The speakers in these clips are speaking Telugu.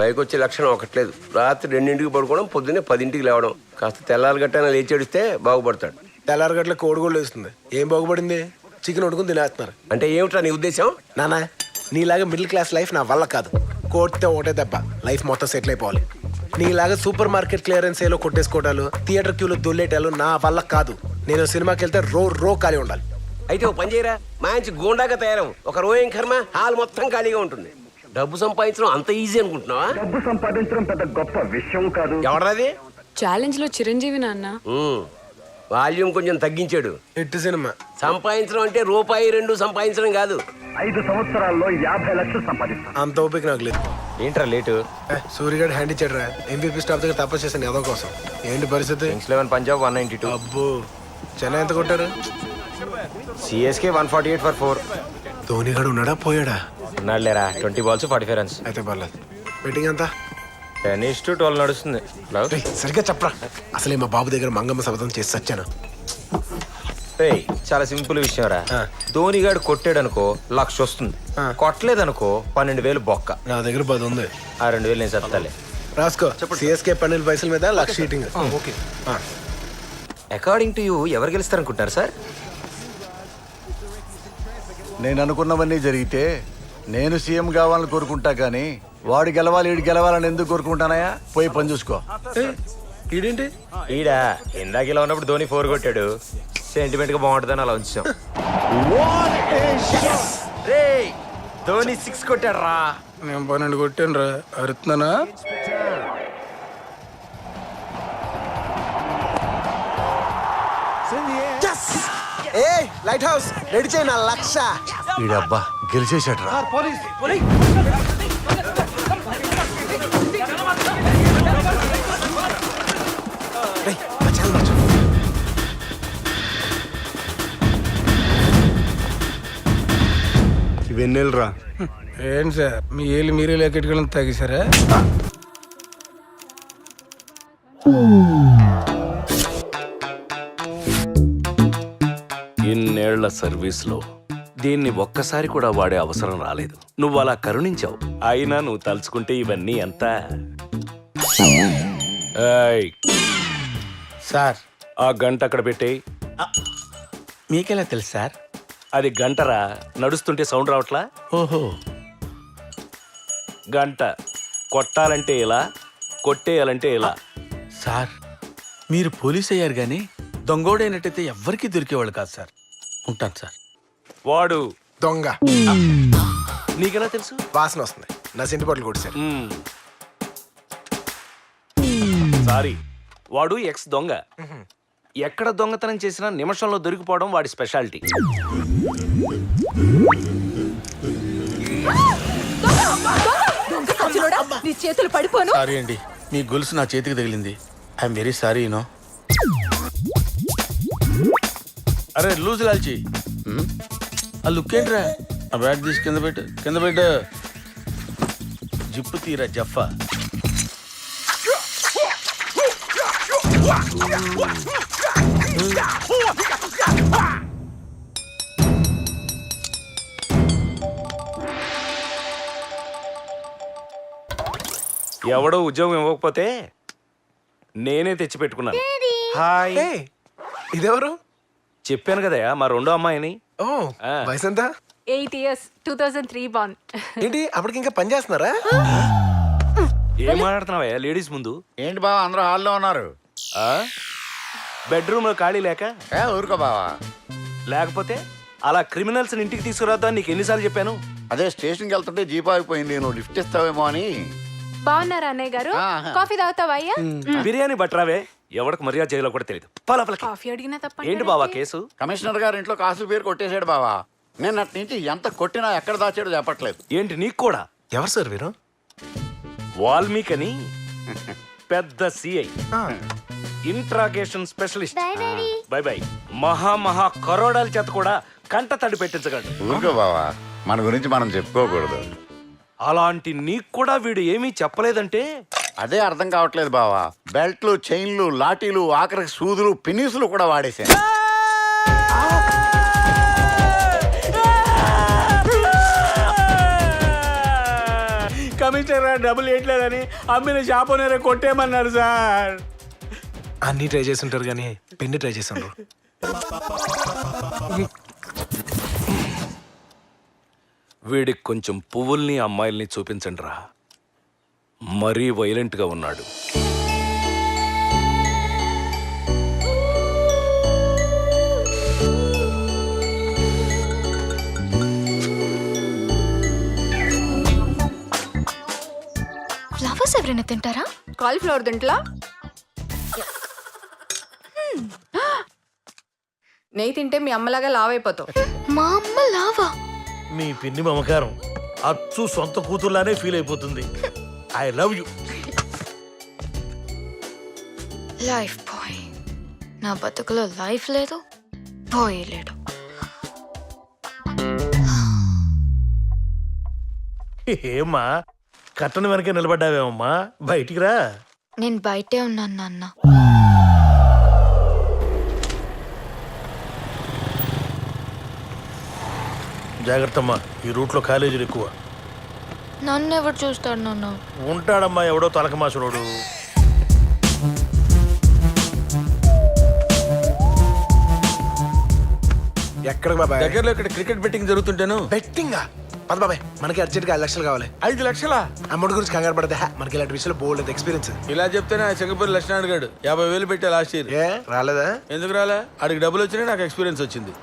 పైకి వచ్చే లక్షణం ఒకట్లేదు. రాత్రి 2ంటికి పడుకోవడం, పొద్దున్నే 10ంటికి లేవడం. కాస్త తెల్లారి గట్టైనా లేచి ఏడిస్తే బాగుపడతాడు. తెల్లారగట్ల కోడిగోళ్ళు వేస్తుంది. ఏం బాగుపడింది? చికెన్ వండుకుని తినేస్తున్నారు. అంటే ఏమిట్రా నీ ఉద్దేశం? నానా, నీలాగా మిడిల్ క్లాస్ లైఫ్ నా వల్ల కాదు. కోడితే ఒకటే దెబ్బ, లైఫ్ మొత్తం సెటిల్ అయిపోవాలి. నీలాగా సూపర్ మార్కెట్ క్లియరెన్స్ ఏలో కొట్టేసుకోవడాలు, థియేటర్ క్యూలో దొల్లేటాలు నా వల్ల కాదు. నేను సినిమాకి వెళ్తే రో ఖాళీ ఉండాలి. అయితే ఓ పని చేయరా, మంచి గోండాగా తయారవు. ఒక రోయం కర్మ, హాల్ మొత్తం ఖాళీగా ఉంటుంది. డబ్బు సంపాదించడం అంత ఈజీ అనుకుంటున్నావా? డబ్బు సంపాదించడం పెద్ద గొప్ప విషయం కాదు. ఎవడది? ఛాలెంజ్ లో చిరంజీవి నాన్న. వాల్యూమ్ కొంచెం తగ్గించాడు. ఎట్టి సినిమా సంపాదించడం అంటే రూపాయి 2 సంపాదించడం కాదు. 5 సంవత్సరాల్లో 50 లక్షలు సంపాదిస్తాను. అంత ఓపిక నాకు లేదు. ఏంట్రా లేటు? సూర్యగాడు హ్యాండ్ ఇచ్చాడు రా. MVP స్టాఫ్ దగ్గర తప్ప చేశాను ఏదో కోసం. ఏంటి పరిస్థితి? కింగ్స్ 11 పంజాబ్ 192, అబ్బో, చెన్నై ఎంత కొట్టారు? CSK 148 for 4. ధోనిగాడు ఉన్నాడా పోయాడా? ఉన్నాడులేరా, 20 balls 45 runs. అయితే పర్లేదు. బెట్టింగ్ ఎంత? 10-12 నడుస్తుంది. రేయ్, సరిగ్గా చెప్పరా. అసలే మా బాబు దగ్గర మంగమ్మ శపథం చేసి సచ్చాను. రేయ్, చాలా సింపుల్ విషయం రా. ధోనిగాడు కొట్టాడు అనుకో 1,00,000 వస్తుంది. కొట్టలేదనుకో 12,000 బొక్క. నా దగ్గర 10 ఉంది. ఆ 2,000 నేను చెప్తాలే. రాసుకో. CSK 12 పైసల మీద 1,00,000 sheeting. Okay. According to you ఎవరు గెలుస్తారనుకుంటారు సార్? నేను అనుకున్నవన్నీ జరిగితే నేను సీఎం కావాలని కోరుకుంటా కానీ వాడు గెలవాలి వీడు గెలవాలని ఎందుకు కోరుకుంటానయా? పోయి పని చూసుకో. ఈడేంటి? ఈడా ఇందాక ఇలా ఉన్నప్పుడు ధోని 4 కొట్టాడు. సెంటిమెంట్ గా బాగుంటుందని అలా ఉంచాం. రేయ్, ధోని 6 కొట్టాడు రా. నేను 12 కొట్టాను రా. అరుతున్నానా? ఏ లైట్ హౌస్ రెడీ చేయి నా 1,00,000. వీడబ్బా గెలిచేసాడు రా. ఇవెన్నెలరా? ఏంటి సార్ మీ ఏళ్ళు మీరే లెక్కెట్టుకోవడం తగ్గిసారా? ఇన్నేళ్ల సర్వీస్లో దీన్ని ఒక్కసారి కూడా వాడే అవసరం రాలేదు. నువ్వు అలా కరుణించావు. అయినా నువ్వు తలుచుకుంటే ఇవన్నీ ఎంత? ఏయ్, సార్ ఆ గంట అక్కడ పెట్టేయ్. మీకెలా తెలుసు సార్? అది గంటరా, నడుస్తుంటే సౌండ్ రావట్లా? ఓహో. గంట కొట్టాలంటే ఇలా, కొట్టేయాలంటే ఇలా. సార్ మీరు పోలీస్ అయ్యారు కానీ దొంగోడైనట్టయితే ఎవ్వరికీ దొరికేవాళ్ళు కాదు సార్. ఉంటాను సార్. వాడు దొంగ. నీకెలా తెలుసు? వాసన వస్తుంది. నా సింటి బట్టలు కొట్టేశారు. సారీ, వాడు ఎక్స్ దొంగ. ఎక్కడ దొంగతనం చేసినా నిమిషంలో దొరికిపోవడం వాడి స్పెషాలిటీ. నీ చేతులు పడిపోను. సారీ అండి, మీ గొలుసు నా చేతికి తగిలింది. I'm very sorry you know. అరే లూజ్ కాల్చి ఆ లుక్ ఏంట్రా? ఆ బ్యాగ్ తీసి కింద పెట్టు. జిప్పు తీరా జఫా. ఎవడో ఉద్యోగం ఇవ్వకపోతే నేనే తెచ్చి పెట్టుకున్నాను. హాయ్. ఇదెవరు? చెప్పాను కదయా, మా రెండో అమ్మాయిని. ఓ, వయసు ఎంత? 8 years 2003 born. ఏంటి అప్పటికి ఇంకా పని చేస్తున్నారా? ఏం మాట్లాడుతున్నావయ్యా లేడీస్ ముందు? ఏంటి బావా అందరూ హాల్లో ఉన్నారు? బెడ్రూమ్ లో ఖాళీ లేక? ఊరుకో బావా. లేకపోతే అలా క్రిమినల్స్ ఇంటికి తీసుకురాద్దా నీకు ఎన్నిసార్లు చెప్పాను? అదే స్టేషన్కి వెళ్తుంటే జీప్ ఆగిపోయింది, నువ్వు లిఫ్ట్ ఇస్తావేమో అని. బాగున్నారా అన్నయ్య గారు? కాఫీ తాగుతావా అయ్యా? బిర్యానీ బట్టరావే, ఎవరికి మర్యాద చేయాలో కూడా తెలియదు. కాఫీ అడిగినా తప్ప. ఏంటి బావా కేసు? కమిషనర్ గారి ఇంట్లో కాసుల పేరు కొట్టేశాడు బావా. నేను అటు నుంచి ఎంత కొట్టినా ఎక్కడ దాచాడో చెప్పట్లేదు. ఏంటి నీకు కూడా? ఎవరు సార్ వీరు? వాల్మీకి అని పెద్ద CI, interrogation specialist. By by. మహా కరోడాల చేత కూడా కంట తడి పెట్టించగలడు. ఊరుకో బావా, మన గురించి మనం చెప్పుకోకూడదు. అలాంటి నీకు కూడా వీడు ఏమీ చెప్పలేదంటే? అదే అర్థం కావట్లేదు బావా. బెల్ట్లు, చైన్లు, లాఠీలు, ఆఖరికి సూదులు, పినీసులు కూడా వాడేశాను. కమిషనర్ గారు డబ్బులు వేయట్లేదని అమ్మిన షాప్ ఓనరే కొట్టేయమన్నారు సార్. అన్నీ ట్రై చేసి ఉంటారు కానీ పెన్ని ట్రై చేసి ఉండరు. వీడికి కొంచెం పువ్వుల్ని అమ్మాయిల్ని చూపించండి రా, మరీ వైలెంట్గా ఉన్నాడు. ఫ్లవర్స్ ఎవరైనా తింటారా? కాలీఫ్లవర్ తింట్లా? నెయ్యి తింటే మీ అమ్మలాగా లావైపోతావు. మా అమ్మ లావా? మీ పిన్ని మమకారం అచ్చు సొంత కూతుర్లానే ఫీల్ అయిపోతుంది. I love you. Life boy. నా బతుకులో లైఫ్ లేదు, బాయ్ లేడు. ఏమ్మా కట్టన వెనక నిలబడ్డావేమమ్మా, బయటికి రా. నేను బయటే ఉన్నాను నాన్న. జాగ్రత్త అమ్మా, ఈ రూట్లో కాలేజీలు ఎక్కువ. నన్ను ఎవరు చూస్తాడు నాన్న? ఉంటాడమ్మా ఎవడో తలకమాసులోడు. ఎక్కడికి బాబాయ్? దగ్గరలో ఇక్కడ క్రికెట్ బెట్టింగ్ జరుగుతుంటాను. బెట్టింగా? పద బాబాయ్, మనకి అర్జెంట్గా 5 లక్షలు కావాలి. 5 లక్షలా? అమౌంట్ గురించి కంగారు పడదే, మనకి ఇలాంటి విషయంలో బోల్డ్ ఎక్స్పీరియన్స్. ఇలా చెప్తేనే ఆ చెంగపల్లి లక్ష్మణ్ గారు 50,000 పెట్టా లాస్ట్ ఇయర్. ఏ రాలేదా? ఎందుకు రాలే? ఆడికి డబ్బులు వచ్చినాయి, నాకు ఎక్స్పీరియన్స్ వచ్చింది.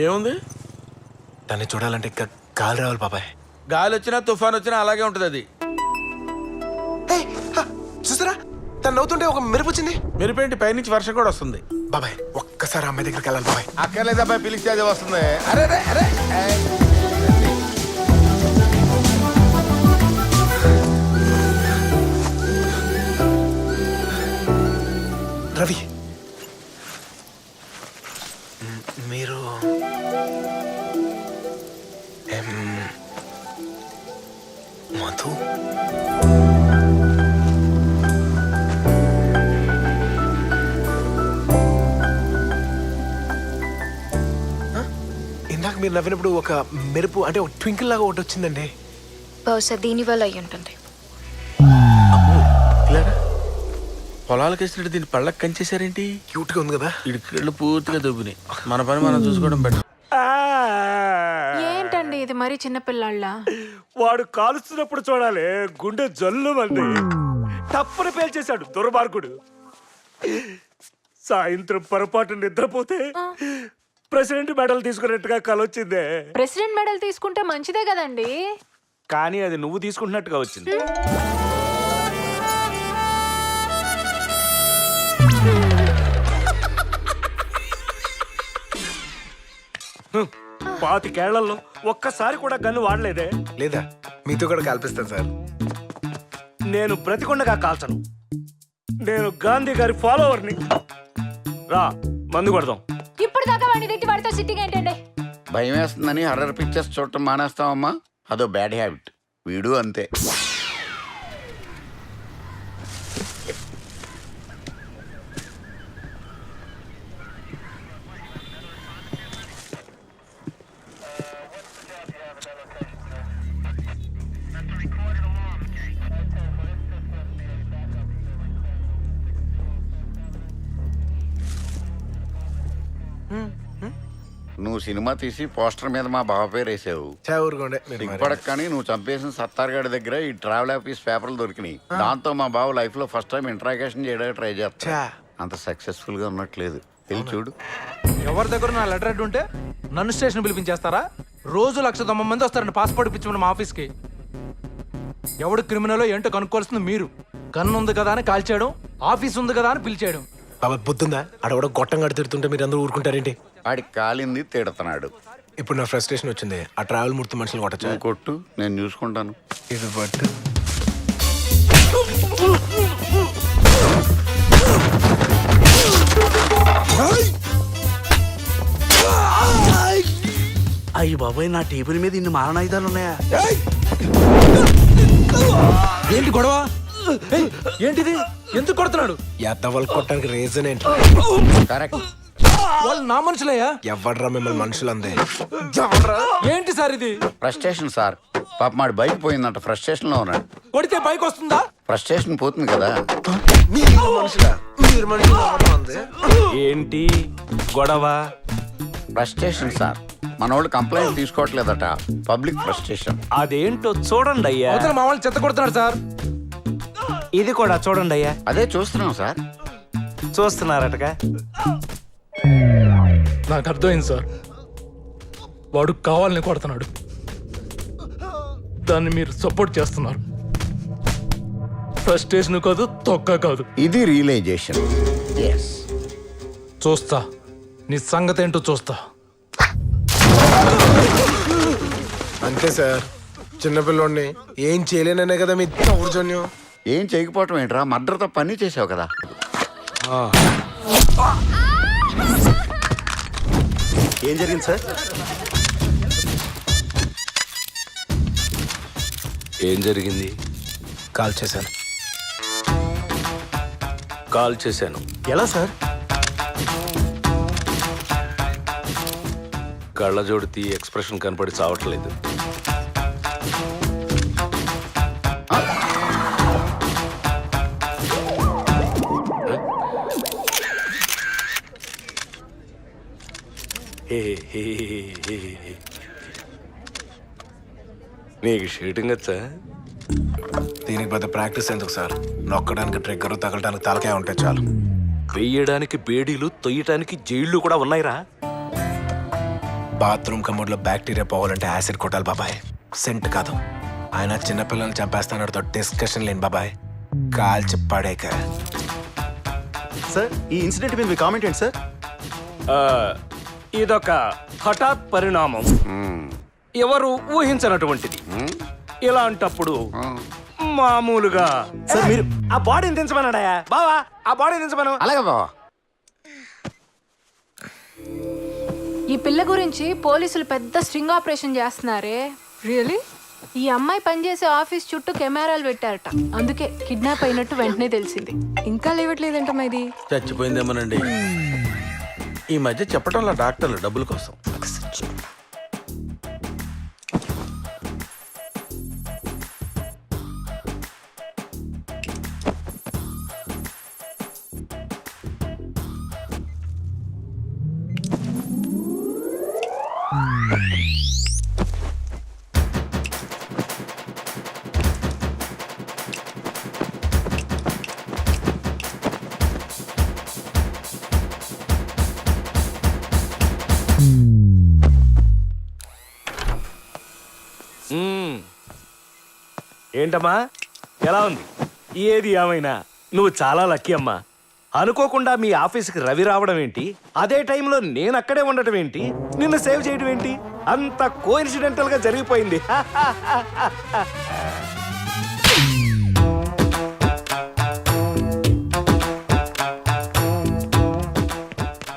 ఏముంది? దాన్ని చూడాలంటే ఇంకా గాలి రావాలి బాబాయ్. గాలి వచ్చినా తుఫాన్ వచ్చినా అలాగే ఉంటుంది అది. చూసారా, తను నవ్వుతుంటే ఒక మెరుపు వచ్చింది. మెరుపేంటి, పైనుంచి వర్షం కూడా వస్తుంది. బాబాయ్ ఒక్కసారి అమ్మాయి దగ్గరికి వెళ్ళాలి బాబాయ్. అక్కర్లేదు అబ్బాయి, పిలిస్తే అది వస్తుంది. అరే అరే అరే రవి, మీరు మధు? ఇందాక మీరు నవ్వినప్పుడు ఒక మెరుపు అంటే ఒక ట్వింకిల్ లాగా ఒకటి వచ్చిందండి. బహుశా దీని వల్ల అయి ఉంటుంది. పొలాలకు వేసినట్టు దీన్ని పళ్ళకి కంచేశారేంటి? క్యూట్ గా ఉంది కదా. ఇడికెళ్ళు పూర్తిగా దొబ్బినాయి. మన పని మనం చూసుకోవడం బెటర్. ఏంటండి ఇది మరీ చిన్నపిల్లాళ్ళ? వాడు కాలుస్తున్నప్పుడు చూడాలి, గుండె జల్లు మంది తప్పున పేల్చేశాడు దుర్మార్గుడు. సాయంత్రం పొరపాటు నిద్రపోతే ప్రెసిడెంట్ మెడల్ తీసుకున్నట్టుగా కలొచ్చిందే. ప్రెసిడెంట్ మెడల్ తీసుకుంటే మంచిదే కదండి. కానీ అది నువ్వు తీసుకుంటున్నట్టుగా వచ్చింది. పాతికేళ్లలో ఒక్కసారి కూడా గన్ను వాడలేదే. లేదా మీతో కూడా కల్పిస్తాను సార్. నేను బ్రతికొండగా కాల్చను. నేను గాంధీ గారి ఫాలోవర్ని. రా మందు కొడదాం. ఇప్పుడు దాకా వాడిని తిట్టి వాడితో సిట్టింగ్ ఏంటండి? భయం వేస్తుందని హర్రర్ పిక్చర్స్ చూడటం మానేస్తావమ్మా, అదో బ్యాడ్ హ్యాబిట్. వీడు అంతే. నువ్వు సినిమా తీసి పోస్టర్ మీద మా బావ పేరు వేసావు. ఊరుకోండి. ఇప్పటికి కానీ నువ్వు చంపేసిన సత్తార్గాడి దగ్గర ఈ ట్రావెల్ ఆఫీస్ పేపర్లు దొరికినాయి. దాంతో మా బావ లైఫ్ లో ఫస్ట్ టైం ఇంట్రాగేషన్ చేయడానికి ట్రై చేస్తా. అంత సక్సెస్ఫుల్ గా ఉన్నట్లేదు. వెళ్ళి చూడు. ఎవరి దగ్గర నా లెటర్ హెడ్ ఉంటే నన్ను స్టేషన్ పిలిపించేస్తారా? రోజు 190 మంది వస్తారండి పాస్పోర్ట్ ఇప్పించమని మా ఆఫీస్కి. ఎవడు క్రిమినలో ఏంటో కనుక్కోవాల్సింది మీరు. గన్ను ఉంది కదా అని కాల్చేయడం, ఆఫీస్ ఉంది కదా అని పిలిచేయడం. బాబా బుద్ధుందా? అడవడ గొట్టంగా తిడుతుంటే మీరు అందరూ ఊరుకుంటారేంటి? ఆడికి కాలింది తిడుతున్నాడు. ఇప్పుడు నా ఫ్రస్ట్రేషన్ వచ్చింది. ఆ ట్రావెల్ మూర్తి మనుషులు కొట్టచ్చు. కొట్టు, నేను చూసుకుంటాను. ఇది పట్టు. బాబాయ్ నా టేబుల్ మీద ఇన్ని మారణాయుధాలు ఉన్నాయా? ఏంటి గొడవ? ఏయ్, ఏంటిది? ఎందుకు కొడుతున్నాడు? ఎద్దవలు కొట్టడానికి రీజన్ ఏంటి? కరెక్ట్. వాళ్ళు నా మనుషులయ్యా. ఎవడ్రా మిమ్మల్ని మనుషులు అందే? ఏంటి సార్ ఇది? Frustration sir. పాప మాడి బైక్ పోయిందంట, ఫ్రస్ట్రేషన్ లో ఉన్నాడు. కొడితే బైక్ వస్తుందా? ఫ్రస్ట్రేషన్ పోతుంది కదా. మీరు మనుషులా? మీరు మనుషులు ఎవడ్రా అందే? ఏంటి గొడవ? Frustration sir. మన వాళ్ళు కంప్లైంట్ తీసుకోవట్లేదట. Public frustration. అదేంటో చూడండి అయ్యా. అవతల మా వాళ్ళు చెత్త కొడుతున్నాడు సార్. ఇది కూడా చూడండి అయ్యా. అదే చూస్తున్నాం సార్. చూస్తున్నారటగా. నాకు అర్థమైంది సార్. వాడు కావాలని కొడుతున్నాడు, దాన్ని మీరు సపోర్ట్ చేస్తున్నారు. ఫ్రస్ట్రేషన్ కాదు, తొక్క కాదు. ఇది రియలైజేషన్. ఎస్. చూస్తా నీ సంగతి ఏంటో చూస్తా. అంతే సార్, చిన్నపిల్లోడిని ఏం చేయలేననే కదా మీ దౌర్జన్యం. ఏం చేయకపోవటం ఏంట్రా, మర్డర్తో పని చేసావు కదా. ఏం జరిగింది సార్? ఏం జరిగింది? కాల్ చేశాను. కాల్ చేశాను. ఎలా సార్? కళ్ళజోడు తీ, ఎక్స్ప్రెషన్ కనపడి చావట్లేదు. నీకు షూటింగ్ వచ్చా? దీనికి పెద్ద ప్రాక్టీస్ ఎందుకు సార్? నొక్కడానికి ట్రిగ్గర్, తగలడానికి తలకాయ ఉంటే చాలు. వెయ్యడానికి బేడీలు, తొయ్యడానికి జైళ్లు కూడా ఉన్నాయిరా. బాత్రూమ్ కమోడ్లో బ్యాక్టీరియా పోవాలంటే యాసిడ్ కొట్టాలి బాబాయ్, సెంట్ కాదు. ఆయన చిన్నపిల్లల్ని చంపేస్తానతో డిస్కషన్ లేని బాబాయ్, కాల్చి పడేక. సార్ ఈ ఇన్సిడెంట్ మీద మీ కామెంట్ ఏంటి సార్? ఇదొక హఠాత్ పరిణామం, ఎవరు ఊహించనటువంటిది. ఇలాంటప్పుడు మామూలుగా సార్ మీరు ఆ బాడీని దించమన్నాడా బావా? ఆ బాడీని దించమను. అలాగే బావా. ఈ పిల్ల గురించి పోలీసులు పెద్ద స్ట్రింగ్ ఆపరేషన్ చేస్తున్నారే. రియలీ? ఈ అమ్మాయి పనిచేసే ఆఫీస్ చుట్టూ కెమెరాలు పెట్టారట, అందుకే కిడ్నాప్ అయినట్టు వెంటనే తెలిసింది. ఇంకా లేవట్లేదంటమ్మా ఇది. చచ్చిపోయిందేమోనండి. ఈ మధ్య చెప్పడంలో డాక్టర్లు డబ్బుల కోసం. ఏంటమ్మా, ఎలా ఉంది? ఏది ఏమైనా నువ్వు చాలా లక్కీ అమ్మా. అనుకోకుండా మీ ఆఫీస్కి రవి రావడం ఏంటి, అదే టైంలో నేను అక్కడే ఉండటం ఏంటి, నిన్ను సేవ్ చేయడం ఏంటి, అంత కోఇన్సిడెంటల్ గా జరిగిపోయింది.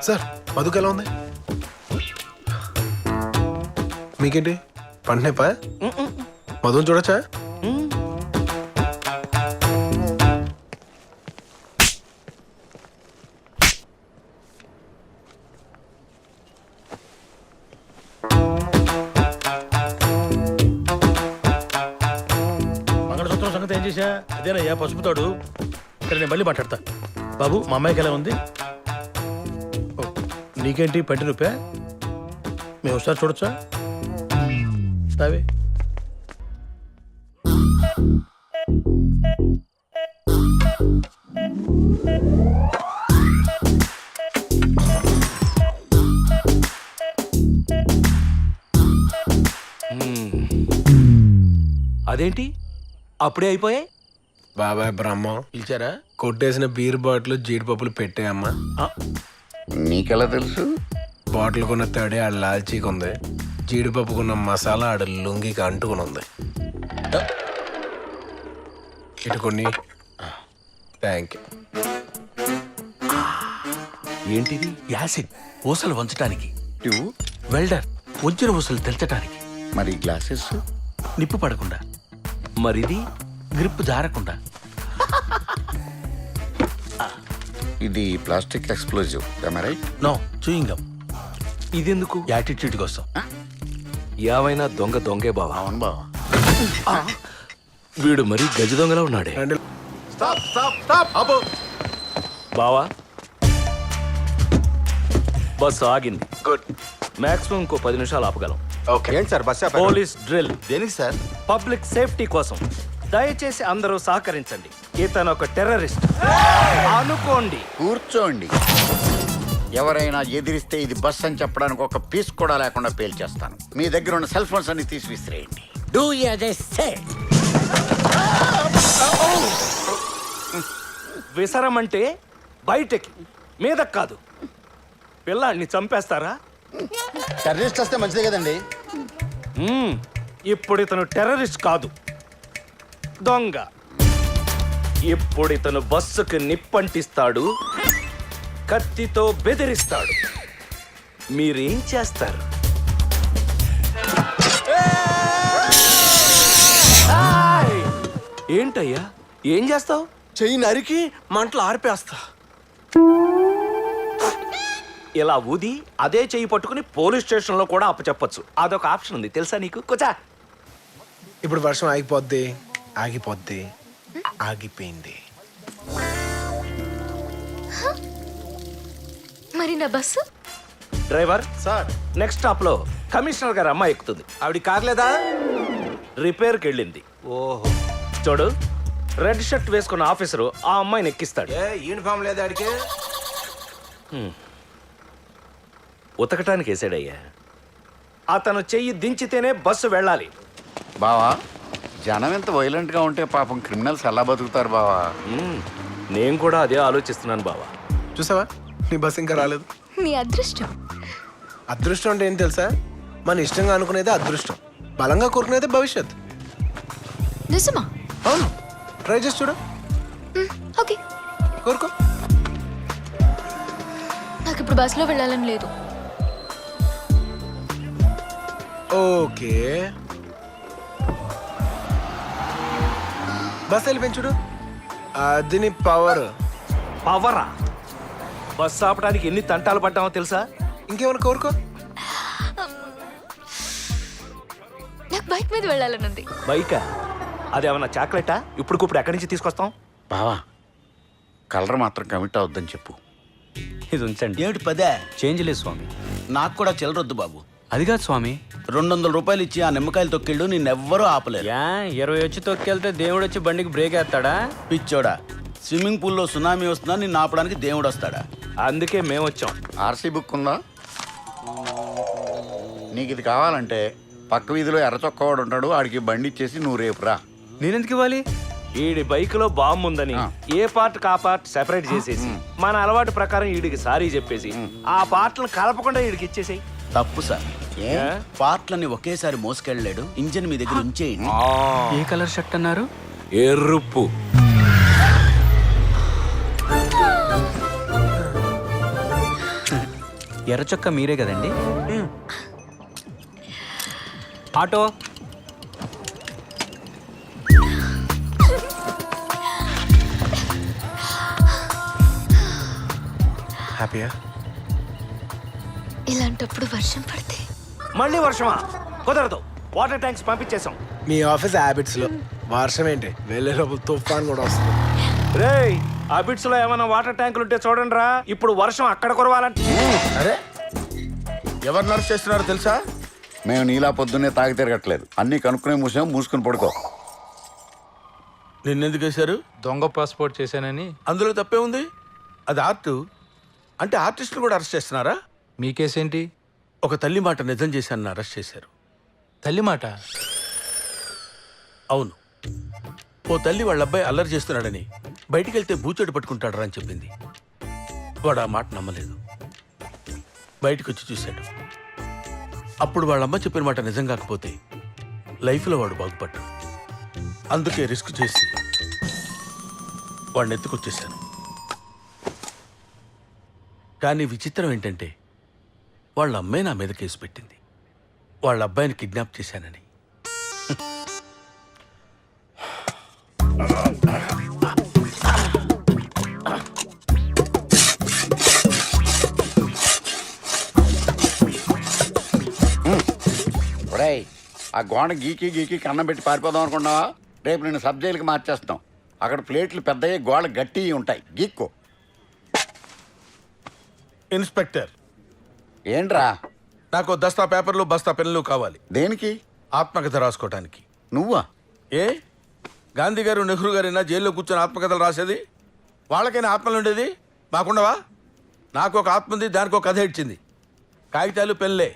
సార్ మధుకు ఎలా ఉంది? మీకేంటి పంటనేపా? మధుని చూడొచ్చా? మంగళసూత్రం సంగతి ఏం చేశా? అదేనయ్యా పసుపుతాడు. ఇక్కడ నేను మళ్ళీ మాట్లాడతా. బాబు మా అమ్మాయికి ఎలా ఉంది? నీకేంటి పంటి నొప్పా? మేము ఒకసారి చూడొచ్చా? రావే. అదేంటి అప్పుడే అయిపోయాయి? బాబాయ్ బ్రహ్మం పిలిచారా? కొట్టేసిన బీర్ బాటిల్ జీడిపప్పులు పెట్టాయమ్మా. నీకెలా తెలుసు? బాటిల్ కొన్న తడి ఆడ లాల్చీకి ఉంది, జీడిపప్పుకున్న మసాలా ఆడ లుంగికి అంటుకుని ఉంది. ఇటు కొన్ని. Thank you. ఏంటిది? యాసిడ్ ఊసలు వంచడానికి. ఇవ్వు. వెల్డర్ వంచిన ఊసలు తెల్చడానికి. మరి గ్లాసెస్? నిప్పు పడకుండా. మరిది గ్రిప్ జారకుండా. ఇది plastic explosive, right? No, chewing gum. ఇదెందుకు? యాటిట్యూడ్ కోసం. ఏమైనా దొంగే బావా. అవును బావా. వీడు మరీ గజ దొంగలా ఉన్నాడే. స్టాప్ స్టాప్ స్టాప్ అబ్బో. బావా బస్ ఆగింది. గుడ్. మాక్సిమం ఇంకో 10 నిమిషాలు ఆపగలం. ఏంటి సార్ బస్ పోలీస్ డ్రిల్. దేనికి సార్? పబ్లిక్ సేఫ్టీ కోసం. దయచేసి అందరూ సహకరించండి. ఇతను ఒక టెర్రరిస్ట్ అనుకోండి. కూర్చోండి. ఎవరైనా ఎదిరిస్తే ఇది బస్ అని చెప్పడానికి ఒక పీస్ కూడా లేకుండా పేల్చేస్తాను. మీ దగ్గర ఉన్న సెల్ ఫోన్స్ అన్ని తీసి విసిరేయండి. Do as I say. విసరమంటే బయటకి, మీదకి కాదు. పిల్లాడిని చంపేస్తారా? టెర్రరిస్ట్ వస్తే మంచిదే కదండి. ఇప్పుడు ఇతను టెర్రరిస్ట్ కాదు, దొంగ. ఇప్పుడు ఇతను బస్సుకు నిప్పంటిస్తాడు, కత్తితో బెదిరిస్తాడు. మీరేం చేస్తారు? ఏయ్! ఏంటయ్యా, ఏం చేస్తావు? చెయ్యి నరికి మంటలు ఆర్పేస్తా. ఇలా ఊది అదే చెయ్యి పట్టుకుని పోలీస్ స్టేషన్లో కూడా అప్పచెప్పొచ్చు. అదొక ఆప్షన్ ఉంది, తెలుసా నీకు? కూర్చో. ఇప్పుడు వర్షం ఆగిపోద్ది, ఆగిపోద్ది, ఆగిపోయింది. మరి నా bus? Driver sir, next stop లో కమిషనర్ గారు అమ్మాయి ఎక్కుతుంది. ఆవిడ కార్ లేదా? రిపేర్కి వెళ్ళింది. ఓహో. చూడు, రెడ్ షర్ట్ వేసుకున్న ఆఫీసరు ఆ అమ్మాయిని ఎక్కిస్తాడు. యూనిఫామ్ లేదా ఆడికి? ఉతకటానికి వేసాడయ్యా. అతను చెయ్యి దించితేనే బస్సు వెళ్ళాలి. బావా, జనం ఎంత వైలెంట్ గా ఉంటే పాపం క్రిమినల్స్ ఎలా బతుకుతారు బావా? నేను కూడా అదే ఆలోచిస్తున్నాను బావా. చూసావా, నీ బస్ ఇంకా రాలేదు. మీ అదృష్టం. అదృష్టం అంటే ఏం తెలుసా? మన ఇష్టంగా అనుకునేదే అదృష్టం, బలంగా కోరుకునేదే భవిష్యత్. నిజమా? అవును, ట్రై చేసి చూడు. ఓకే, కోరుకో. నాకు ఇప్పుడు బస్సులో వెళ్ళాలని లేదు. ఓకే, బస్ వెళ్ళిపోయి చూడు. అది నీ పవర్. పవరా? బస్సు ఆపడానికి ఎన్ని తంటాలు పడ్డామో తెలుసా? ఇంకేమైనా కోరుకో. నాకు బైక్ మీద వెళ్ళాలని ఉంది. బైకా? అదేమన్నా చాక్లెటా? ఇప్పుడు ఎక్కడి నుంచి తీసుకొస్తాం? బావా, కలర్ మాత్రం కమిట్ అవద్దని చెప్పు. ఇది ఉంచండి. ఏమిటి 10? చేంజ్ లేదు స్వామి. నాకు కూడా చిల్లరొద్దు బాబు. అది కాదు స్వామి. 200 రూపాయలు ఇచ్చి ఆ నిమ్మకాయలు తొక్కిళ్ళు నిన్నెవ్వరూ ఆపలేరు. 20 వచ్చి తొక్కెళ్తే దేవుడు వచ్చి బండికి బ్రేక్ వేస్తాడా? పిచ్చోడా, స్విమ్మింగ్ పూల్లో సునామీ వస్తున్నా నిన్ను ఆపడానికి దేవుడు వస్తాడా? అందుకే మేము వచ్చాం. ఆర్సీ బుక్ ఉందా? నీకు ఇది కావాలంటే పక్క వీధిలో ఎర్ర చొక్కవాడు ఉంటాడు, ఆడికి బండి ఇచ్చేసి నువ్వు రేపు రా. నేనెందుకు ఇవ్వాలి? ఈడి బైక్ లో బాంబు ఉందని ఏ పార్ట్ కా పార్ట్ సెపరేట్ చేసేసి మన అలవాటు ప్రకారం ఈడికి సారీ చెప్పేసి ఆ పార్ట్లను కలపకుండా ఈడికి ఇచ్చేసాయి. తప్పు సార్. పార్ట్లని ఒకేసారి మోసుకెళ్ళలేడు, ఇంజిన్ మీ దగ్గర ఉంచేయండి. ఏ కలర్ షర్ట్ అన్నారు? ఎరుపు. ఎర్ర చొక్క మీరే కదండి? ఆటో. హ్యాపీయా? ఇలాంటప్పుడు వర్షం పడితే మళ్ళీ వర్షమా? కుదరదు. వాటర్ ట్యాంక్స్ పంపించేసాం. మీ ఆఫీస్ హ్యాబిట్స్ లో వర్షం ఏంటి, వెళ్ళే లోపల తుఫాన్ కూడా వస్తుంది. రేయ్, ఆ బిట్స్ లో ఏమైనా వాటర్ ట్యాంకులు ఉంటే చూడండి రా. ఇప్పుడు వర్షం అక్కడ కురవాలంటే. అరే, ఎవరు నర్స్ చేస్తున్నారో తెలుసా? మేము నీలా పొద్దున్నే తాగి తిరగట్లేదు, అన్నీ కనుక్కునే మూసుకుని పడుకో. నిన్నెందుకు వేశారు? దొంగ పాస్పోర్ట్ చేశానని. అందులో తప్పే ఉంది. అది ఆర్ట్. అంటే ఆర్టిస్టులు కూడా అరెస్ట్ చేస్తున్నారా? మీ కేసేంటి? ఒక తల్లి మాట నిజం చేశానని అరెస్ట్ చేశారు. తల్లి మాట? అవును. ఓ తల్లి వాళ్ళ అబ్బాయి అల్లరి చేస్తున్నాడని బయటికి వెళ్తే బూచోడు పట్టుకుంటాడరా అని చెప్పింది. వాడు ఆ మాట నమ్మలేదు, బయటకు వచ్చి చూశాడు. అప్పుడు వాళ్ళమ్మ చెప్పిన మాట నిజం కాకపోతే లైఫ్లో వాడు బాగుపడ్డాడు. అందుకే రిస్క్ చేసి వాడిని ఎత్తుకొచ్చేశాను. కానీ విచిత్రం ఏంటంటే వాళ్ళ అమ్మే నా మీద కేసు పెట్టింది. వాళ్ళ అబ్బాయిని కిడ్నాప్ చేశానని. ఒరేయ్, ఆ గోడ గీకి గీకి కన్నం పెట్టి పారిపోదాం అనుకున్నావా? రేపు నేను సబ్ జైలుకి మార్చేస్తాం. అక్కడ ప్లేట్లు పెద్దవి, గోడ గట్టి ఉంటాయి. గీక్కో. ఇన్స్పెక్టర్, ఏంట్రా? నాకు దస్తా పేపర్లు బస్తా పెన్నులు కావాలి. దేనికి? ఆత్మకథ రాసుకోవటానికి. నువ్వా? ఏ గాంధీ గారు నెహ్రూ గారైనా జైల్లో కూర్చొని ఆత్మకథలు రాసేది? వాళ్ళకైనా ఆత్మలు ఉండేది, మాకుండవా? నాకు ఒక ఆత్మ ఉంది, దానికి ఒక కథ ఇచ్చింది. కాగితాలు పెన్లే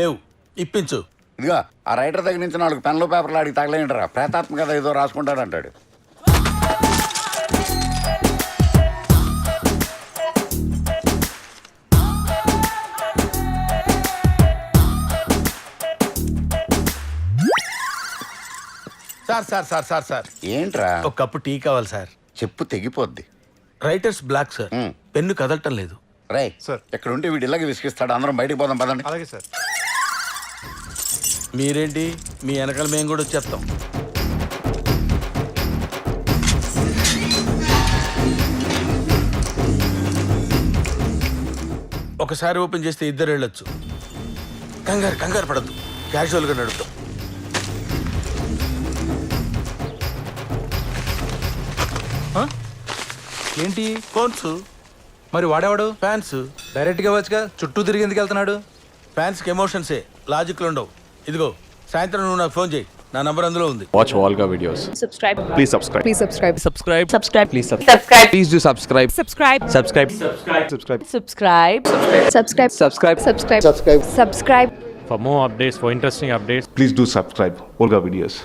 లేవు, ఇప్పించు. ఇదిగా ఆ రైటర్ దగ్గర నుంచి 4 పెన్లు పేపర్లు అడిగి తగలేంటరా. ప్రేతాత్మ కథ ఏదో రాసుకుంటాడంటాడు. Sir sir sir sir sir ఏంట్రా? ఒక కప్పు టీ కావాలి సార్. చెప్పు తెగిపోద్ది. రైటర్స్ బ్లాక్ సార్, పెన్ను కదలటం లేదు. రై సార్, ఇక్కడ ఉంటే వీడు ఇలాగే విసిగిస్తాడు. అందరం బయటికి పోదాం పదండి. అలాగే సార్. మీరేంటి, మీ వెనకాల మేము కూడా వచ్చేస్తాం. ఒకసారి ఓపెన్ చేస్తే 2 వెళ్ళొచ్చు. కంగారు పడద్దు, క్యాజువల్గా నడుపుతాం. ఏంటి ఫోన్స్, మరి వాడేవాడు? ఫ్యాన్స్. డైరెక్ట్గా వచ్చుగా, చుట్టూ తిరిగి ఎందుకు వెళ్తున్నాడు? ఫ్యాన్స్కి ఎమోషన్సే, లాజిక్లు ఉండవు. ఇదిగో సాయంత్రం నువ్వు నాకు ఫోన్ చేయి, నా నంబర్ అందులో ఉంది. Watch Volga videos. Subscribe. Please subscribe. Please subscribe. Subscribe. Subscribe. Please subscribe. Please do subscribe. Subscribe. Subscribe. Subscribe. Subscribe. Subscribe. Subscribe. Subscribe. Subscribe. For more updates, for interesting updates, Please do subscribe. Volga videos.